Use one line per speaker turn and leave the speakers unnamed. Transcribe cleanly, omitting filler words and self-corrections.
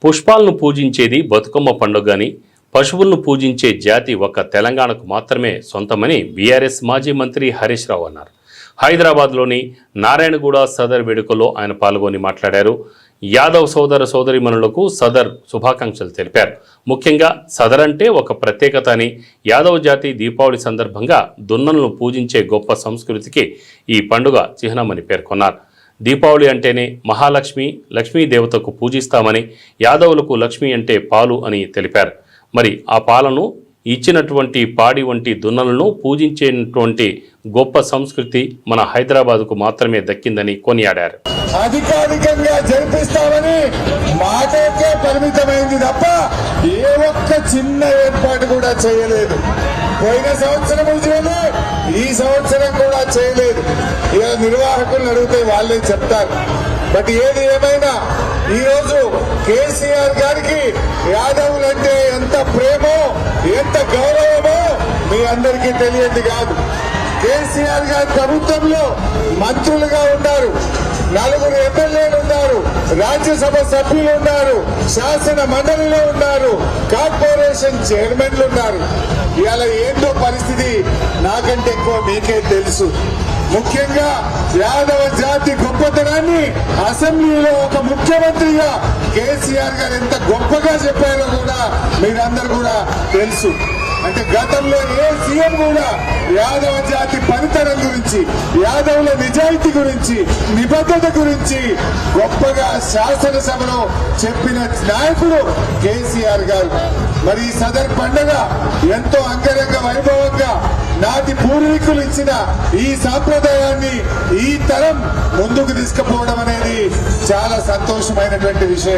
పుష్పాలను పూజించేది బతుకమ్మ పండుగని, పశువులను పూజించే జాతి ఒక్క తెలంగాణకు మాత్రమే సొంతమని బీఆర్ఎస్ మాజీ మంత్రి హరీష్ రావు అన్నారు. హైదరాబాద్లోని నారాయణగూడ సదర్ వేడుకలో ఆయన పాల్గొని మాట్లాడారు. యాదవ్ సోదర సోదరీమణులకు సదర్ శుభాకాంక్షలు తెలిపారు. ముఖ్యంగా సదర్ అంటే ఒక ప్రత్యేకత అని, యాదవ్ జాతి దీపావళి సందర్భంగా దున్నలను పూజించే గొప్ప సంస్కృతికి ఈ పండుగ చిహ్నమని పేర్కొన్నారు. దీపావళి అంటేనే మహాలక్ష్మి, లక్ష్మీదేవతకు పూజిస్తామని, యాదవులకు లక్ష్మి అంటే పాలు అని తెలిపారు. మరి ఆ పాలను ఇచ్చినటువంటి పాడి వంటి దున్నలను పూజించేటువంటి గొప్ప సంస్కృతి మన హైదరాబాద్కు మాత్రమే దక్కిందని కొనియాడారు.
అధికారికంగా జరిపిస్తామని మాటకే పరిమితమైంది తప్ప ఏ ఒక్క చిన్న ఏర్పాటు కూడా చేయలేదు. పోయిన సంవత్సరం చేయలేదు, ఈ సంవత్సరం కూడా చేయలేదు. ఇలా నిర్వాహకులను అడిగితే వాళ్ళే చెప్తారు. బట్ ఏది ఏమైనా ఈరోజు కేసీఆర్ గారికి యాదవులంటే ఎంత ప్రేమో, ఎంత గౌరవమో మీ అందరికీ తెలియదు కాదు. కేసీఆర్ గారి ప్రభుత్వంలో మంత్రులుగా ఉన్నారు, 4 ఎమ్మెల్యేలు ఉన్నారు, రాజ్యసభ సభ్యులు ఉన్నారు, శాసన మండలిలో ఉన్నారు, కార్పొరేషన్ చైర్మన్లు ఉన్నారు. ఇలా ఏంటో పరిస్థితి నాకంటే ఎక్కువ మీకే తెలుసు. ముఖ్యంగా యాదవ జాతి గొప్పతనాన్ని అసెంబ్లీలో ఒక ముఖ్యమంత్రిగా కేసీఆర్ గారు ఎంత గొప్పగా చెప్పారో కూడా మీరందరూ కూడా తెలుసు. అంటే గతంలో ఏ సీఎం కూడా యాదవ జాతి పనితనం గురించి, యాదవుల నిజాయితీ గురించి, నిబద్ధత గురించి గొప్పగా శాసనసభలో చెప్పిన నాయకుడు కేసీఆర్ గారు. మరి ఈ సదర్ పండుగ ఎంతో అంగరంగ వైభవంగా నాటి పూర్వీకులు ఇచ్చిన ఈ సాంప్రదాయాన్ని ఈ తరం ముందుకు తీసుకుపోవడం అనేది చాలా సంతోషమైనటువంటి విషయం.